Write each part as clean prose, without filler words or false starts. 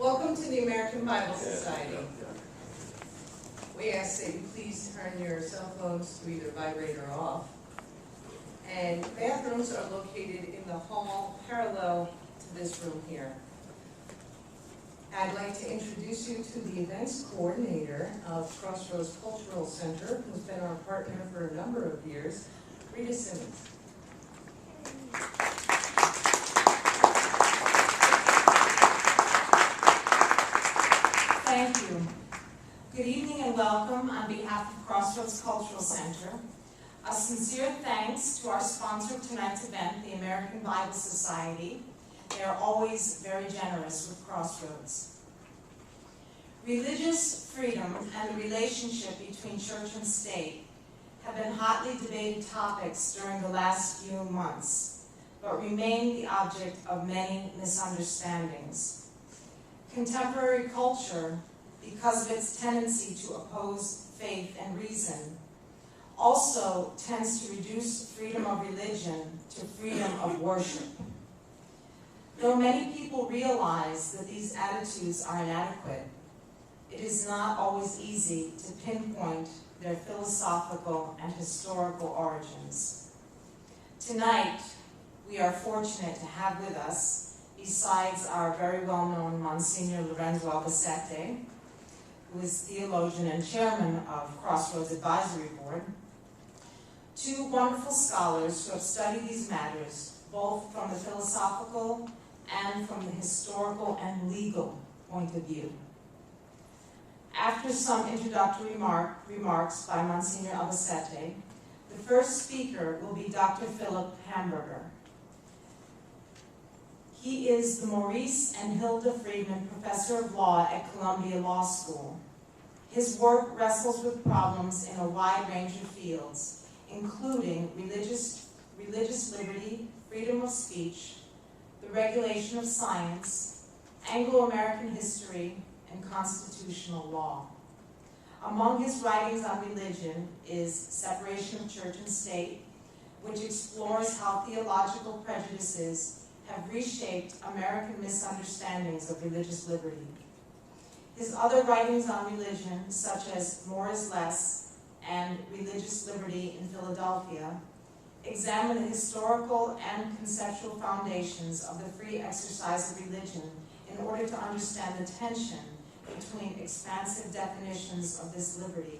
Welcome to the American Bible Society. We ask that you please turn your cell phones to either vibrate or off. And bathrooms are located in the hall parallel to this room here. I'd like to introduce you to the events coordinator of Crossroads Cultural Center, who's been our partner for a number of years, Rita Simmons. Thank you. Good evening and welcome on behalf of Crossroads Cultural Center. A sincere thanks to our sponsor of tonight's event, the American Bible Society. They are always very generous with Crossroads. Religious freedom and the relationship between church and state have been hotly debated topics during the last few months, but remain the object of many misunderstandings. Contemporary culture, because of its tendency to oppose faith and reason, also tends to reduce freedom of religion to freedom of worship. Though many people realize that these attitudes are inadequate, it is not always easy to pinpoint their philosophical and historical origins. Tonight, we are fortunate to have with us, besides our very well-known Msgr. Lorenzo Albacete, who is theologian and chairman of Crossroads Advisory Board, two wonderful scholars who have studied these matters, both from the philosophical and from the historical and legal point of view. After some introductory remarks by Msgr. Albacete, the first speaker will be Dr. Philip Hamburger. He is the Maurice and Hilda Friedman Professor of Law at Columbia Law School. His work wrestles with problems in a wide range of fields, including religious liberty, freedom of speech, the regulation of science, Anglo-American history, and constitutional law. Among his writings on religion is Separation of Church and State, which explores how theological prejudices have reshaped American misunderstandings of religious liberty. His other writings on religion, such as More is Less and Religious Liberty in Philadelphia, examine the historical and conceptual foundations of the free exercise of religion in order to understand the tension between expansive definitions of this liberty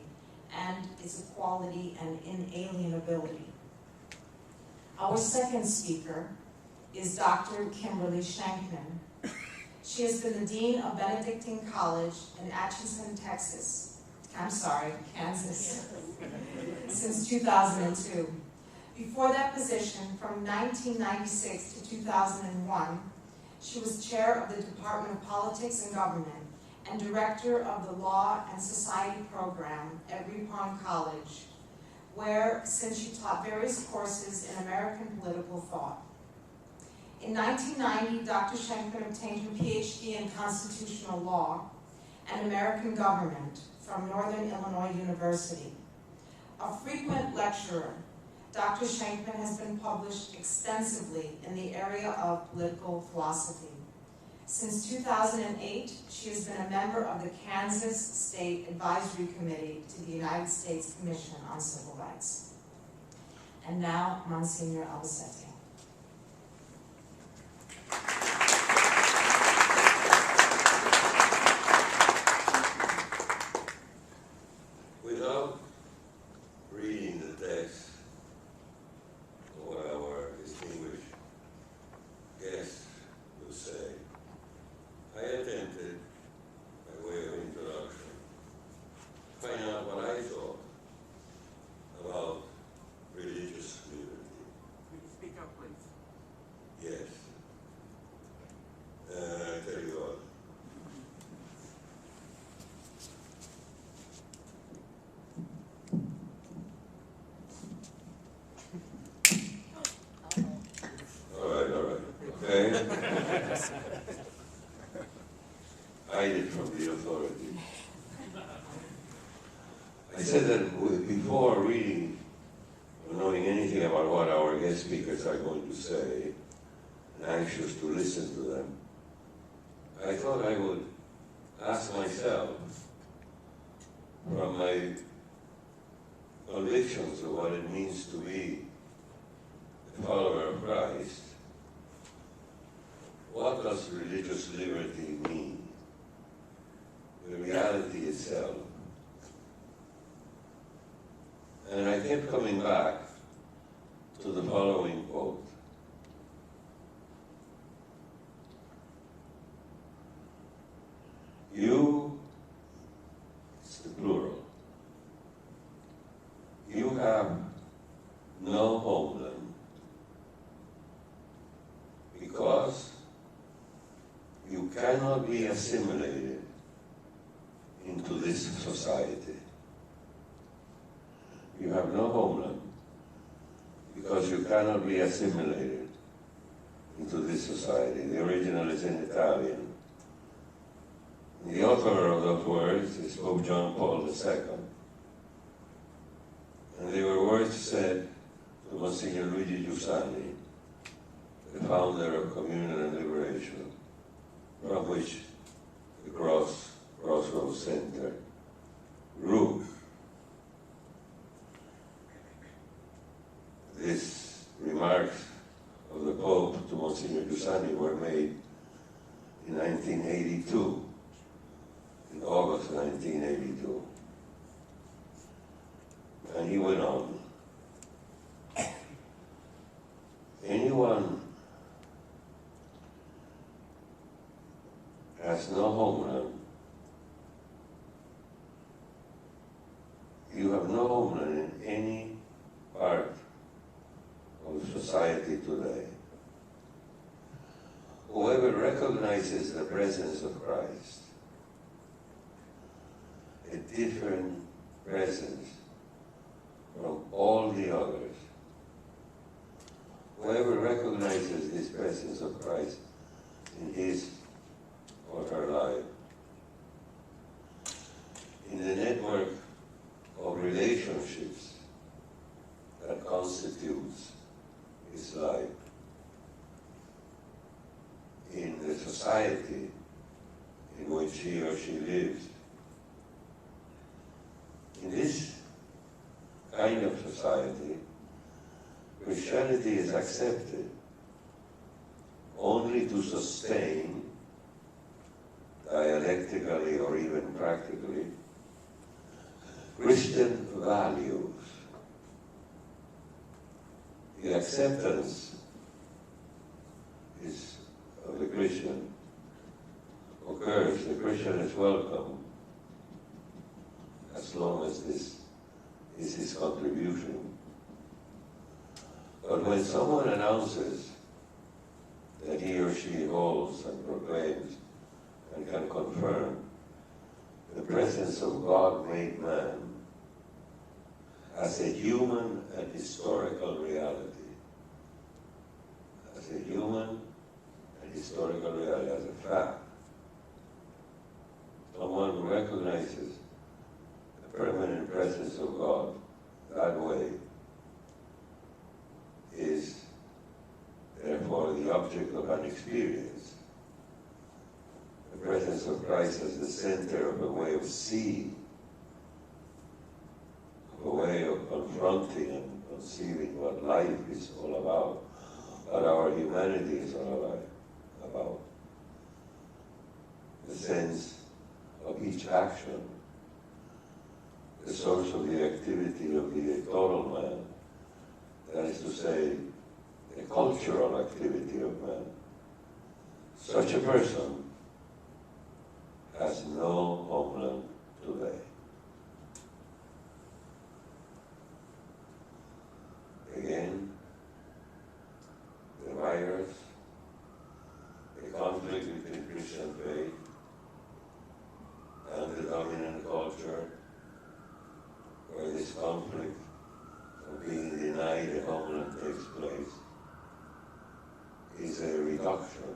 and its equality and inalienability. Our second speaker is Dr. Kimberly Shankman. She has been the Dean of Benedictine College in Atchison, Kansas, since 2002. Before that position, from 1996 to 2001, she was chair of the Department of Politics and Government and director of the Law and Society program at Ripon College, where, since she taught various courses in American political thought. In 1990, Dr. Shankman obtained her PhD in constitutional law and American government from Northern Illinois University. A frequent lecturer, Dr. Shankman has been published extensively in the area of political philosophy. Since 2008, she has been a member of the Kansas State Advisory Committee to the United States Commission on Civil Rights. And now, Msgr. Albacete. Without reading the text of what our distinguished guest will say, I attempted, by way of introduction, to find out what I thought about religious liberty. Could you speak up, please? Yes. I tell you what. All right. Okay. Hide it from the authority. I said that before reading or knowing anything about what our guest speakers are going to say, and anxious to listen to them, I thought I would ask myself, from my convictions of what it means to be a follower of Christ, what does religious liberty mean? The reality itself. And I kept coming back to the following quote. You, it's the plural, you have no homeland because you cannot be assimilated into this society. You have no homeland because you cannot be assimilated into this society. The original is in Italian. The author of those words is Pope John Paul II. And they were words said to Monsignor Luigi Giussani, the founder of Communion and Liberation, from which the Crossroads Center grew. These remarks of the Pope to Monsignor Giussani were made in 1982, in August 1982. And he went on. Anyone has no homeland. You have no homeland in any part of society today. Whoever recognizes the presence of Christ, a different presence from all the others, whoever recognizes this presence of Christ in his or her life, in the network of relationships that constitutes his life, in the society in which he or she lives. In this kind of society, Christianity is accepted only to sustain, dialectically or even practically, Christian values. The acceptance of the Christian occurs, the Christian is welcome as long as this is his contribution. But when someone announces that he or she holds and proclaims and can confirm the presence of God-made man as a human and historical reality, as a human and historical reality, as a fact, someone who recognizes the permanent presence of God that way is therefore the object of an experience. The presence of Christ as the center of a way of seeing, of a way of confronting and conceiving what life is all about, what our humanity is all about. The sense of each action, the source of the activity of the total man, that is to say, the cultural activity of man. Such a person has no homeland today. Again, the virus, the conflict between Christian faith and the dominant culture, where this conflict of being denied a homeland takes place, is a reduction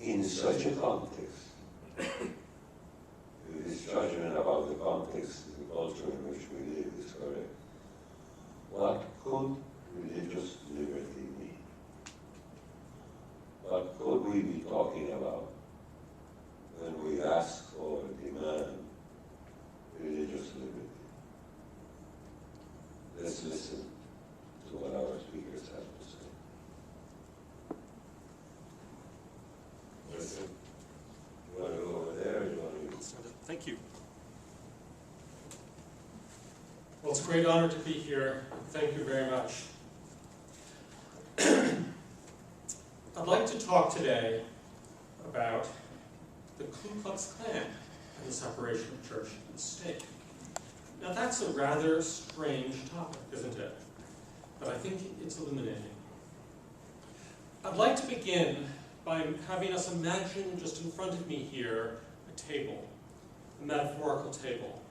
in such a context, if this judgment about the context, the culture in which we live is correct, what could religious liberty mean? What could we be talking about when we ask or demand religious liberty? Let's listen to what our speakers have to say. Listen. You want to go over there or you want to... Thank you. Well, it's a great honor to be here. Thank you very much. I'd like to talk today about the Ku Klux Klan and the separation of church and state. Now that's a rather strange topic, isn't it? But I think it's illuminating. I'd like to begin by having us imagine just in front of me here a table, a metaphorical table.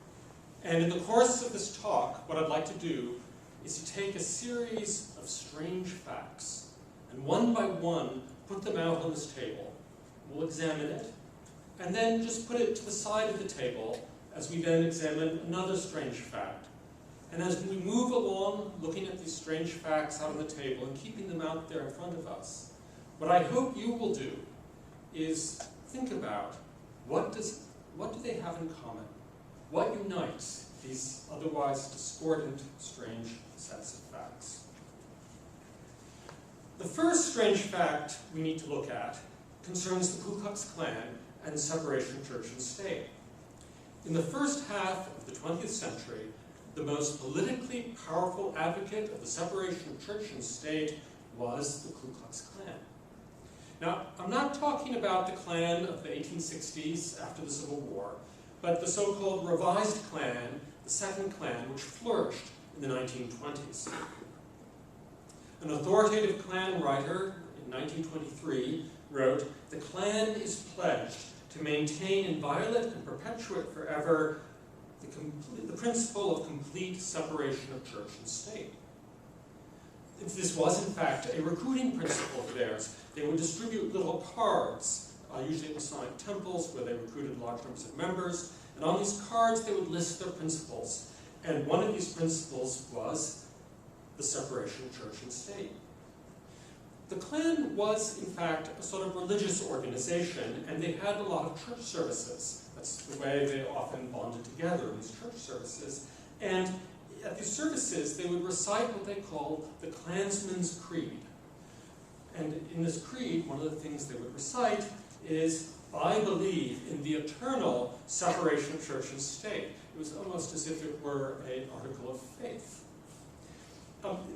And in the course of this talk, what I'd like to do is to take a series of strange facts and one by one put them out on this table. We'll examine it, and then just put it to the side of the table as we then examine another strange fact. And as we move along looking at these strange facts out on the table and keeping them out there in front of us, what I hope you will do is think about what do they have in common? What unites these otherwise discordant, strange sets of facts? The first strange fact we need to look at concerns the Ku Klux Klan and the separation of church and state. In the first half of the 20th century, the most politically powerful advocate of the separation of church and state was the Ku Klux Klan. Now, I'm not talking about the Klan of the 1860s after the Civil War, but the so-called revised Klan, the second Klan, which flourished in the 1920s. An authoritative Klan writer in 1923 wrote, "The Klan is pledged to maintain inviolate and perpetuate forever the principle of complete separation of church and state." This was, in fact, a recruiting principle of theirs. They would distribute little cards, usually at Masonic temples, where they recruited large numbers of members, and on these cards they would list their principles. And one of these principles was the separation of church and state. The Klan was, in fact, a sort of religious organization, and they had a lot of church services. That's the way they often bonded together in these church services. And at these services, they would recite what they called the Klansman's Creed. And in this creed, one of the things they would recite is, "I believe in the eternal separation of church and state." It was almost as if it were an article of faith.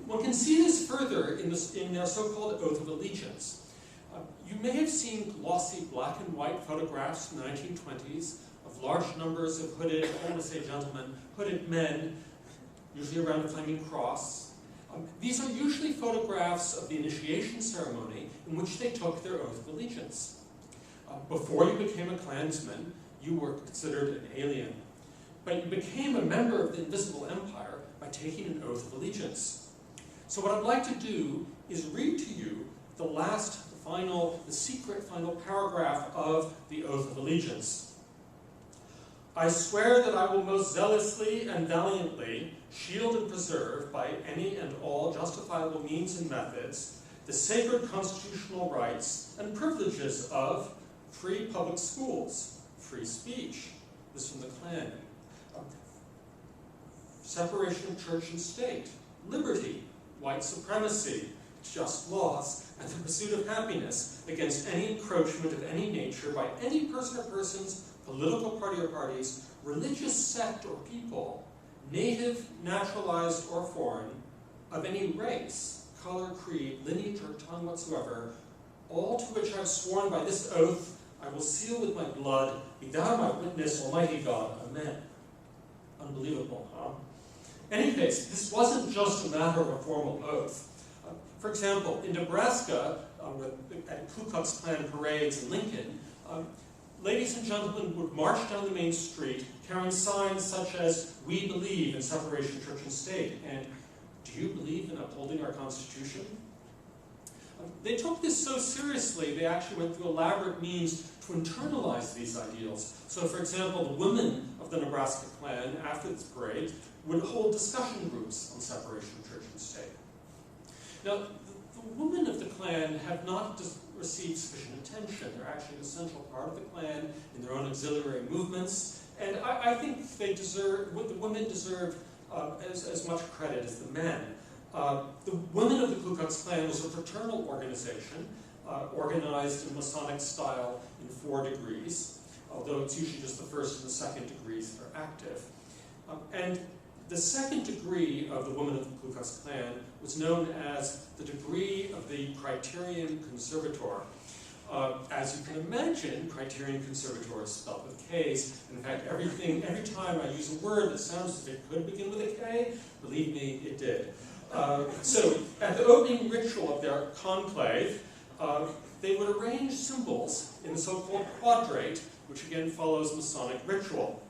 One can see this further in their so-called Oath of Allegiance. You may have seen glossy black and white photographs in the 1920s of large numbers of hooded, I want to say gentlemen, hooded men, usually around a flaming cross. These are usually photographs of the initiation ceremony in which they took their Oath of Allegiance. Before you became a Klansman, you were considered an alien. But you became a member of the Invisible Empire by taking an Oath of Allegiance. So what I'd like to do is read to you the secret final paragraph of the Oath of Allegiance. "I swear that I will most zealously and valiantly shield and preserve by any and all justifiable means and methods the sacred constitutional rights and privileges of free public schools, free speech," this is from the Klan, "separation of church and state, liberty, white supremacy, just laws, and the pursuit of happiness against any encroachment of any nature by any person or persons, political party or parties, religious sect or people, native, naturalized, or foreign, of any race, color, creed, lineage, or tongue whatsoever, all to which I have sworn by this oath I will seal with my blood, be thou my witness, Almighty God, Amen." Unbelievable, huh? In any case, this wasn't just a matter of a formal oath. For example, in Nebraska, at Ku Klux Klan parades in Lincoln, ladies and gentlemen would march down the main street carrying signs such as, "We believe in separation of church and state," and "Do you believe in upholding our Constitution?" They took this so seriously, they actually went through elaborate means to internalize these ideals. So, for example, the women of the Nebraska Klan, after this parade, would hold discussion groups on separation of church and state. Now, the women of the Klan have not received sufficient attention. They're actually an essential part of the Klan in their own auxiliary movements, and I think they deserve, what the women deserve as much credit as the men. The women of the Ku Klux Klan was a fraternal organization, organized in Masonic style in 4 degrees, although it's usually just the first and the second degrees that are active. And the second degree of the women of the Ku Klux Klan was known as the degree of the Criterion Conservator. As you can imagine, Criterion Conservator is spelled with K's. In fact, every time I use a word that sounds as if it could begin with a K, believe me, it did. So, at the opening ritual of their conclave, they would arrange symbols in the so-called quadrate, which again follows Masonic ritual.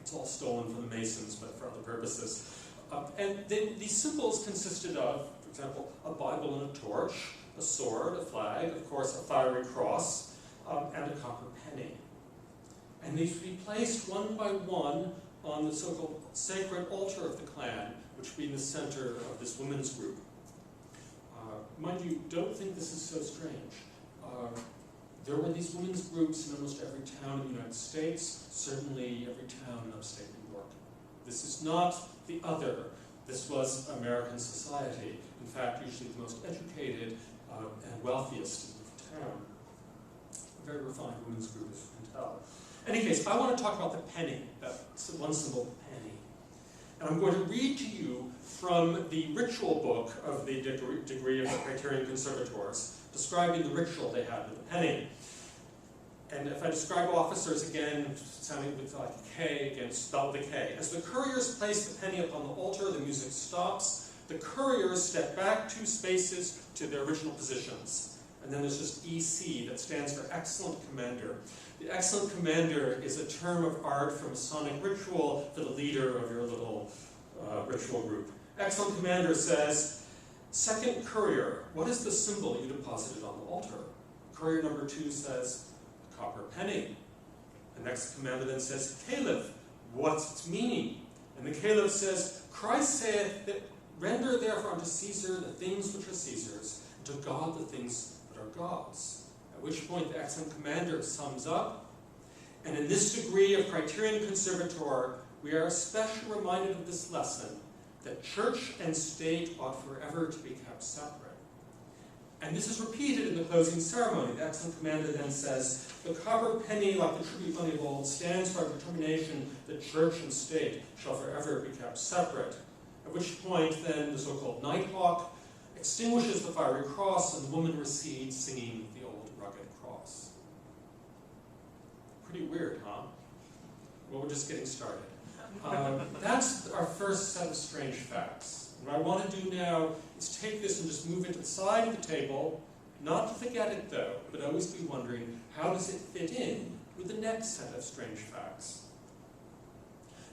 It's all stolen from the Masons, but for other purposes. And these symbols consisted of, for example, a Bible and a torch, a sword, a flag, of course, a fiery cross, and a copper penny. And these would be placed one by one on the so-called sacred altar of the Klan, which would be in the center of this women's group. Mind you, don't think this is so strange. There were these women's groups in almost every town in the United States, certainly every town in upstate New York. This is not the other. This was American society. In fact, usually the most educated and wealthiest in the town. A very refined women's group, as you can tell. In any case, I want to talk about the penny, that one symbol, the penny. And I'm going to read to you from the ritual book of the degree of the Criterion Conservators, describing the ritual they had with the penny. And if I describe officers again, sounding with like a K, again spelled with a K. As the couriers place the penny upon the altar, the music stops. The couriers step back 2 spaces to their original positions. And then there's just EC, that stands for Excellent Commander. The Excellent Commander is a term of art for Masonic ritual for the leader of your little ritual group. Excellent Commander says, "Second courier, what is the symbol you deposited on the altar?" Courier number 2 says, "A copper penny." The next commander then says, "Caliph, what's its meaning?" And the Caliph says, "Christ saith that render therefore unto Caesar the things which are Caesar's, and to God the things that are God's." At which point the Excellent Commander sums up, "And in this degree of Criterion Conservator, we are especially reminded of this lesson, that church and state ought forever to be kept separate." And this is repeated in the closing ceremony. The Excellent Commander then says, "The copper penny, like the tribute money of old, stands for a determination that church and state shall forever be kept separate." At which point then the so-called Nighthawk extinguishes the fiery cross and the woman recedes singing the old rugged cross. Pretty weird, huh? Well, we're just getting started. That's our first set of strange facts. And what I want to do now is take this and just move it to the side of the table, not to forget it though, but always be wondering, how does it fit in with the next set of strange facts?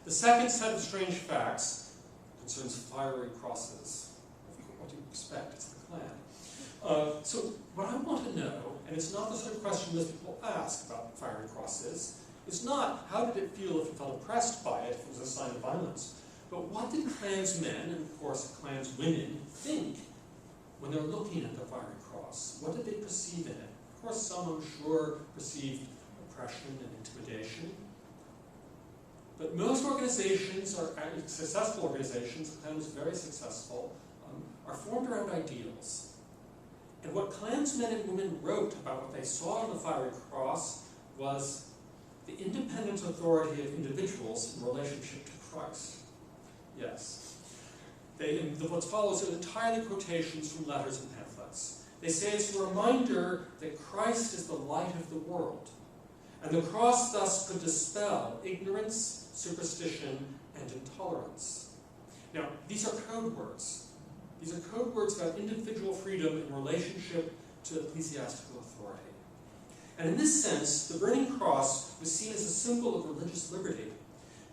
The second set of strange facts concerns fiery crosses. What do you expect? It's the Klan. So what I want to know, and it's not the sort of question most people ask about fiery crosses, is not how did it feel if you felt oppressed by it, if it was a sign of violence, but what did Klansmen, and of course Klanswomen, think when they're looking at the fiery cross? What did they perceive in it? Of course, some, I'm sure, perceived oppression and intimidation. But most organizations, or successful organizations, the Klan was very successful, are formed around ideals. And what Klansmen and women wrote about what they saw on the fiery cross was the independent authority of individuals in relationship to Christ. Yes. What follows are entirely quotations from letters and pamphlets. They say it's a reminder that Christ is the light of the world, and the cross thus could dispel ignorance, superstition, and intolerance. Now, these are code words. These are code words about individual freedom in relationship to ecclesiastical authority. And in this sense, the burning cross was seen as a symbol of religious liberty.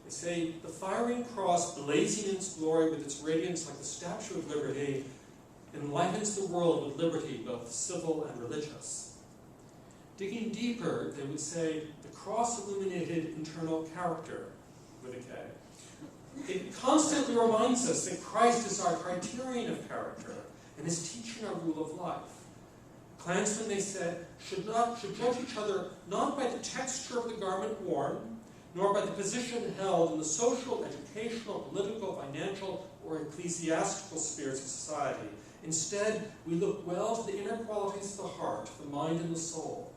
They say the firing cross, blazing in its glory with its radiance like the Statue of Liberty, enlightens the world with liberty, both civil and religious. Digging deeper, they would say the cross illuminated internal character, with a K. It constantly reminds us that Christ is our criterion of character and is teaching our rule of life. Klansmen, they said, should judge each other not by the texture of the garment worn, nor by the position held in the social, educational, political, financial, or ecclesiastical spheres of society. Instead, we look well to the inner qualities of the heart, the mind, and the soul.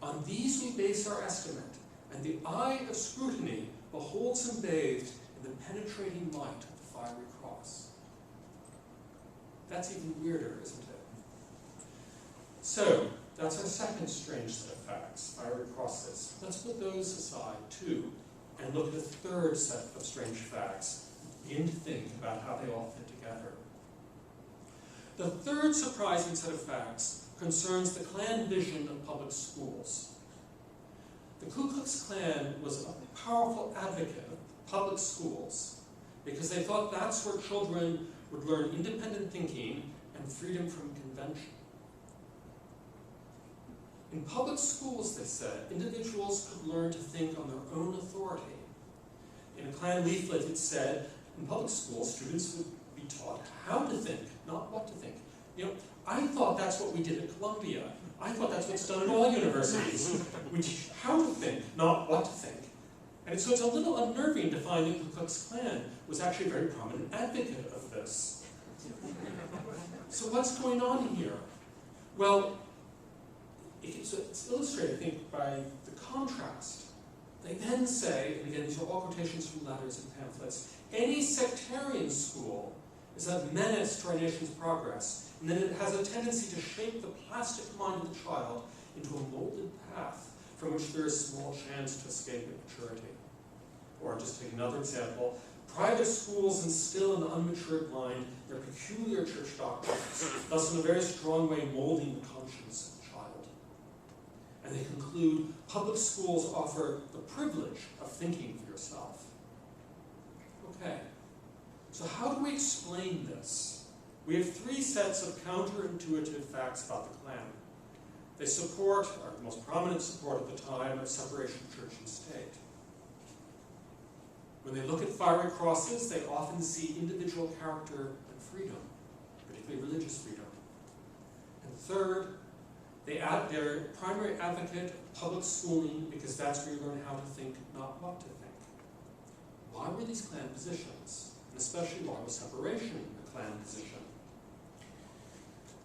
On these we base our estimate, and the eye of scrutiny beholds him bathed in the penetrating light of the fiery cross. That's even weirder, isn't it? So, that's our second strange set of facts, fiery crosses. Let's put those aside, too, and look at a third set of strange facts. Begin to think about how they all fit together. The third surprising set of facts concerns the Klan vision of public schools. The Ku Klux Klan was a powerful advocate of public schools because they thought that's where children would learn independent thinking and freedom from convention. In public schools, they said, individuals could learn to think on their own authority. In a Klan leaflet, it said, in public schools, students would be taught how to think, not what to think. You know, I thought that's what we did at Columbia. I thought that's what's done at all universities. We teach how to think, not what to think. And so it's a little unnerving to find that the Ku Klux Klan was actually a very prominent advocate of this. So what's going on here? Well, it's illustrated, I think, by the contrast. They then say, and again, these are all quotations from letters and pamphlets, any sectarian school is a menace to our nation's progress, and that it has a tendency to shape the plastic mind of the child into a molded path from which there is small chance to escape at maturity. Or just take another example, private schools instill in the unmatured mind their peculiar church doctrines, thus in a very strong way molding the conscience of the child. And they conclude, public schools offer the privilege of thinking for yourself. Okay, so how do we explain this? We have three sets of counterintuitive facts about the Klan. They support, or the most prominent support at the time, of separation of church and state. When they look at fiery crosses, they often see individual character and freedom, particularly religious freedom. And third, they're primary advocate of public schooling because that's where you learn how to think, not what to think. Why were these Klan positions? And especially why was separation a Klan position?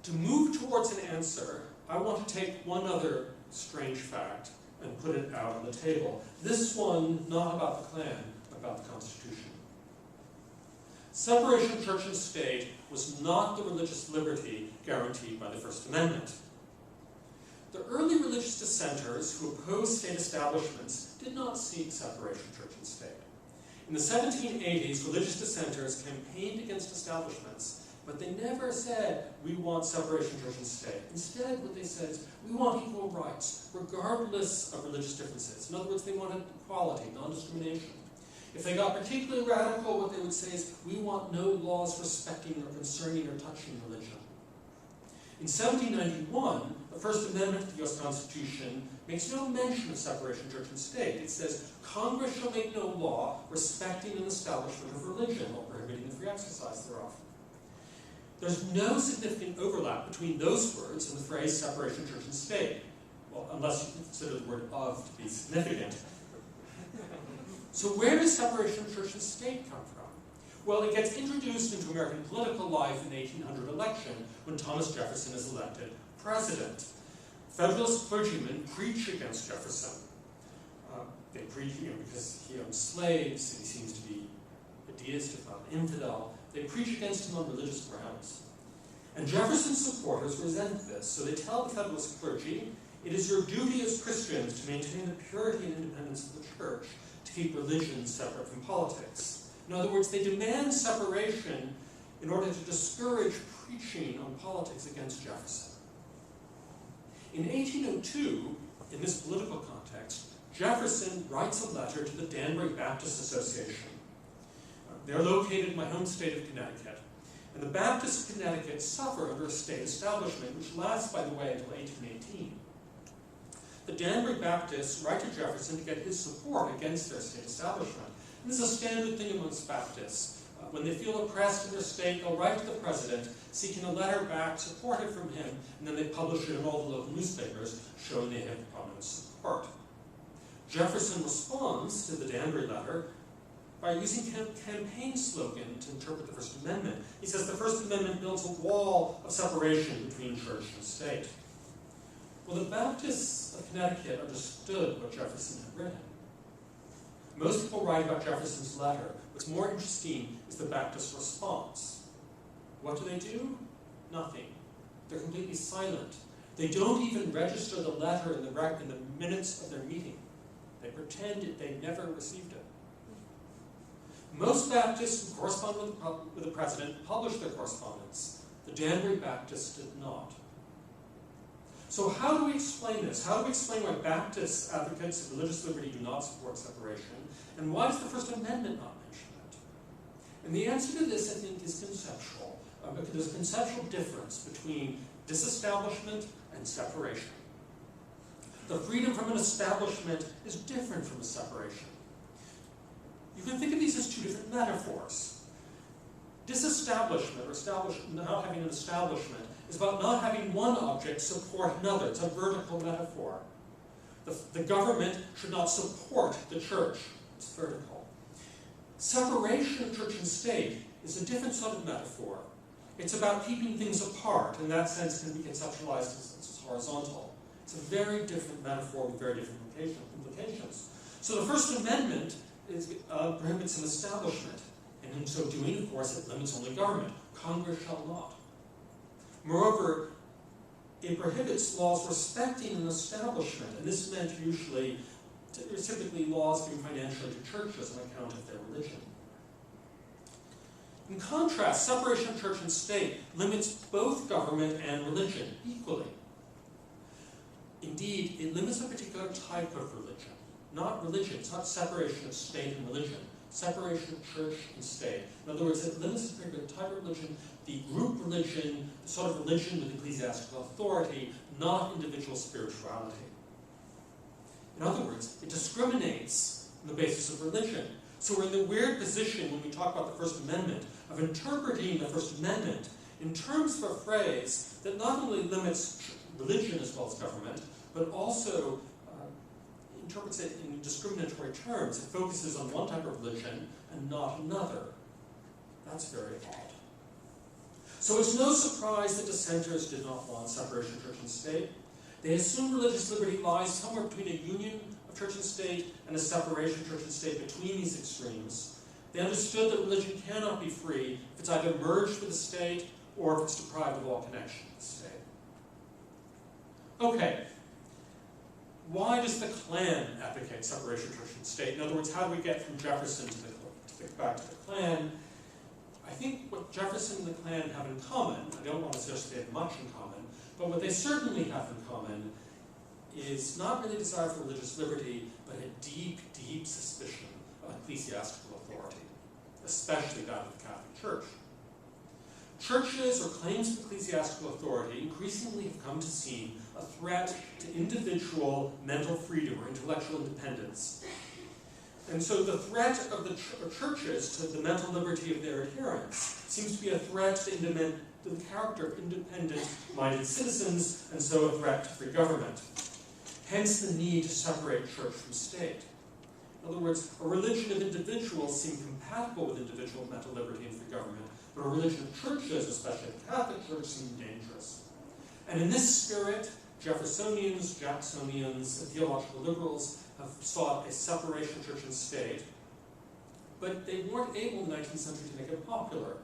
To move towards an answer, I want to take one other strange fact and put it out on the table. This one, not about the Klan, about the Constitution. Separation of church and state was not the religious liberty guaranteed by the First Amendment. The early religious dissenters who opposed state establishments did not seek separation of church and state. In the 1780s, religious dissenters campaigned against establishments, but they never said, we want separation of church and state. Instead, what they said is, we want equal rights, regardless of religious differences. In other words, they wanted equality, non-discrimination. If they got particularly radical, what they would say is, we want no laws respecting or concerning or touching religion. In 1791, the First Amendment to the U.S. Constitution makes no mention of separation of church and state. It says, Congress shall make no law respecting an establishment of religion or prohibiting the free exercise thereof. There's no significant overlap between those words and the phrase separation of church and state. Well, unless you consider the word of to be significant. So where does separation of church and state come from? Well, it gets introduced into American political life in the 1800 election when Thomas Jefferson is elected president. Federalist clergymen preach against Jefferson. They preach, because he owned slaves, and he seems to be a deist, if not an infidel. They preach against him on religious grounds. And Jefferson's supporters resent this, so they tell the Federalist clergy, it is your duty as Christians to maintain the purity and independence of the church, to keep religion separate from politics. In other words, they demand separation in order to discourage preaching on politics against Jefferson. In 1802, in this political context, Jefferson writes a letter to the Danbury Baptist Association. They're located in my home state of Connecticut. And the Baptists of Connecticut suffer under a state establishment, which lasts, by the way, until 1818. The Danbury Baptists write to Jefferson to get his support against their state establishment. And this is a standard thing amongst Baptists. When they feel oppressed in their state, they'll write to the president, seeking a letter back supported from him, and then they publish it in all the local newspapers, showing they have prominent support. Jefferson responds to the Danbury letter by using a campaign slogan to interpret the First Amendment. He says the First Amendment builds a wall of separation between church and state. Well, the Baptists of Connecticut understood what Jefferson had written. Most people write about Jefferson's letter. What's more interesting is the Baptist response. What do? Nothing. They're completely silent. They don't even register the letter in the minutes of their meeting. They pretend they never received it. Most Baptists who correspond with the president publish their correspondence. The Danbury Baptists did not. So how do we explain this? How do we explain why Baptist advocates of religious liberty do not support separation? And why does the First Amendment not mention it? And the answer to this, I think, is conceptual. Because there's a conceptual difference between disestablishment and separation. The freedom from an establishment is different from a separation. You can think of these as two different metaphors. Disestablishment, or not having an establishment, is about not having one object support another. It's a vertical metaphor. The government should not support the church. It's vertical. Separation of church and state is a different sort of metaphor. It's about keeping things apart. In that sense, can be conceptualized as horizontal. It's a very different metaphor with very different implications. So the First Amendment prohibits an establishment. And in so doing, of course, it limits only government. Congress shall not. Moreover, it prohibits laws respecting an establishment, and this meant typically laws giving financially to churches on account of their religion. In contrast, separation of church and state limits both government and religion equally. Indeed, it limits a particular type of religion, not religion. It's not separation of state and religion. Separation of church and state. In other words, it limits a particular type of religion, the group religion, the sort of religion with ecclesiastical authority, not individual spirituality. In other words, it discriminates on the basis of religion. So we're in the weird position when we talk about the First Amendment of interpreting the First Amendment in terms of a phrase that not only limits religion as well as government, but also interprets it in discriminatory terms. It focuses on one type of religion and not another. That's very odd. So it's no surprise that dissenters did not want separation of church and state. They assumed religious liberty lies somewhere between a union of church and state and a separation of church and state between these extremes. They understood that religion cannot be free if it's either merged with the state or if it's deprived of all connection with the state. Okay. Why does the Klan advocate separation of church and state? In other words, how do we get from Jefferson back to the Klan? I think what Jefferson and the Klan have in common, I don't want to suggest they have much in common, but what they certainly have in common is not really desire for religious liberty, but a deep, deep suspicion of ecclesiastical authority, especially that of the Catholic Church. Churches or claims of ecclesiastical authority increasingly have come to seem a threat to individual mental freedom or intellectual independence. And so the threat of the churches to the mental liberty of their adherents seems to be a threat to the character of independent-minded citizens, and so a threat to free government. Hence the need to separate church from state. In other words, a religion of individuals seems compatible with individual mental liberty and free government, but a religion of churches, especially the Catholic Church, seems dangerous. And in this spirit, Jeffersonians, Jacksonians, and theological liberals have sought a separation of church and state, but they weren't able in the 19th century to make it popular.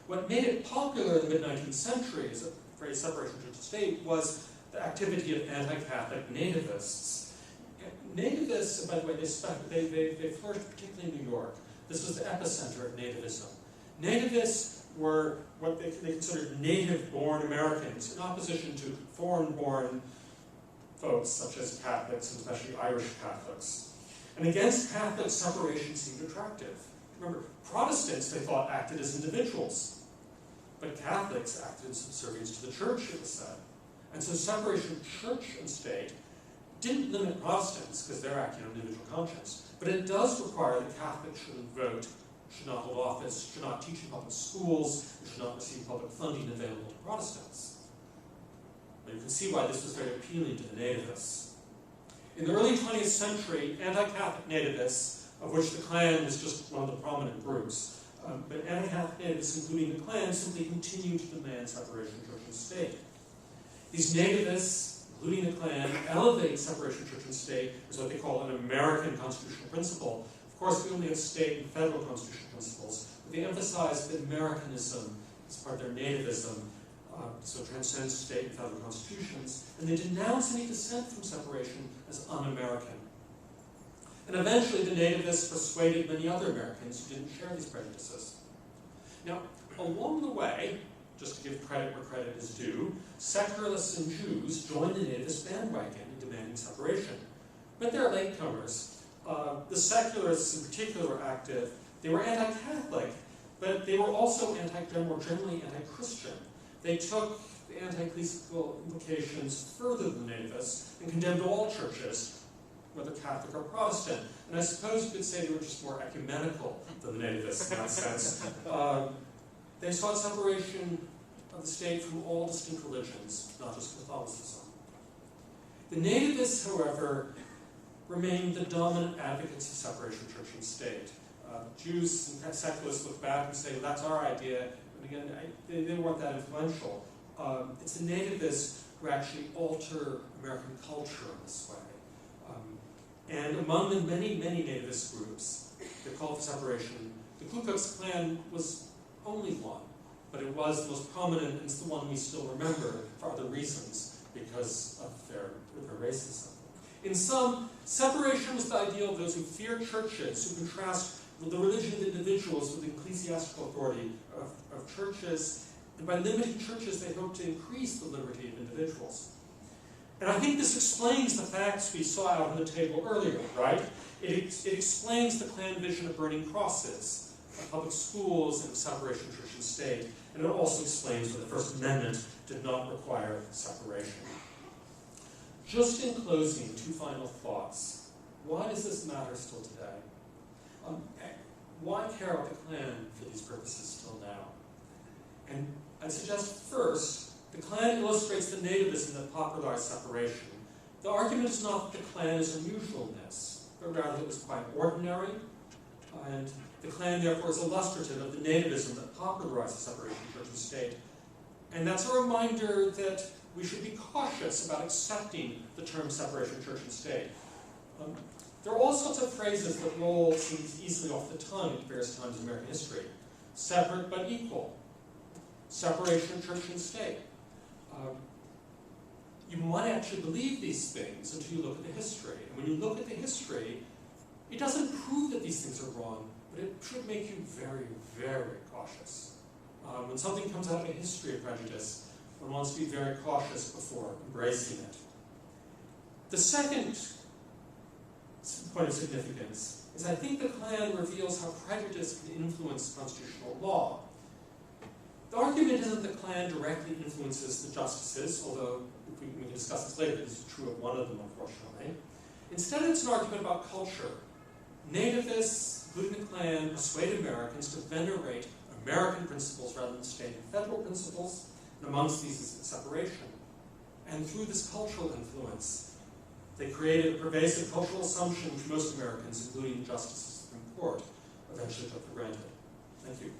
What made it popular in the mid-19th century as a phrase separation of church and state was the activity of anti-Catholic nativists. Nativists, by the way, they flourished particularly in New York. This was the epicenter of nativism. Nativists were what they considered native-born Americans, in opposition to foreign-born folks, such as Catholics, and especially Irish Catholics. And against Catholics, separation seemed attractive. Remember, Protestants, they thought, acted as individuals. but Catholics acted in subservience to the church, it was said. And so separation of church and state didn't limit Protestants, because they're acting on individual conscience, but it does require that Catholics shouldn't vote, should not hold office, should not teach in public schools, should not receive public funding available to Protestants. But you can see why this was very appealing to the nativists. In the early 20th century, anti-Catholic nativists, of which the Klan was just one of the prominent groups, but anti-Catholic nativists, including the Klan, simply continued to demand separation of church and state. These nativists, including the Klan, elevate separation of church and state as what they call an American constitutional principle. Of course, we only have state and federal constitutional principles, but they emphasize that Americanism is part of their nativism, so it transcends state and federal constitutions, and they denounce any dissent from separation as un-American. And eventually the nativists persuaded many other Americans who didn't share these prejudices. Now, along the way, just to give credit where credit is due, secularists and Jews joined the nativist bandwagon in demanding separation. But they're latecomers. The secularists in particular were active. They were anti-Catholic, but they were also more generally anti-Christian. They took the anti-ecclesiastical implications further than the nativists and condemned all churches, whether Catholic or Protestant. And I suppose you could say they were just more ecumenical than the nativists in that sense. They sought separation of the state from all distinct religions, not just Catholicism. The nativists, however, remained the dominant advocates of separation of church and state. Jews and secularists look back and say, well, that's our idea. But again, they weren't that influential. It's the nativists who actually alter American culture in this way. And among the many, many nativist groups that called for separation, the Ku Klux Klan was only one, but it was the most prominent, and it's the one we still remember for other reasons, because of their racism. In sum, separation was the ideal of those who feared churches, who contrast the religion of individuals with the ecclesiastical authority of churches, and by limiting churches, they hoped to increase the liberty of individuals. And I think this explains the facts we saw out on the table earlier, right? It explains the Klan vision of burning crosses, of public schools, and of separation of church and state. And it also explains why the First Amendment did not require separation. Just in closing, two final thoughts. Why does this matter still today? Why care about the Klan for these purposes still now? And I'd suggest first, the Klan illustrates the nativism that popularized separation. The argument is not that the Klan is unusual in this, but rather it was quite ordinary, and the Klan therefore is illustrative of the nativism that popularized the separation of church and state. And that's a reminder that we should be cautious about accepting the term separation of church and state. There are all sorts of phrases that roll seems easily off the tongue at various times in American history. Separate but equal. Separation of church and state. You might actually believe these things until you look at the history. And when you look at the history, it doesn't prove that these things are wrong, but it should make you very, very cautious. When something comes out of a history of prejudice, one wants to be very cautious before embracing it. The second point of significance is I think the Klan reveals how prejudice can influence constitutional law. The argument isn't that the Klan directly influences the justices, although we can discuss this later, this is true of one of them, unfortunately. Instead, it's an argument about culture. Nativists, including the Klan, persuade Americans to venerate American principles rather than state and federal principles, and amongst these is separation. And through this cultural influence, they created a pervasive cultural assumption which most Americans, including justices of the Supreme Court, eventually took for granted. Thank you.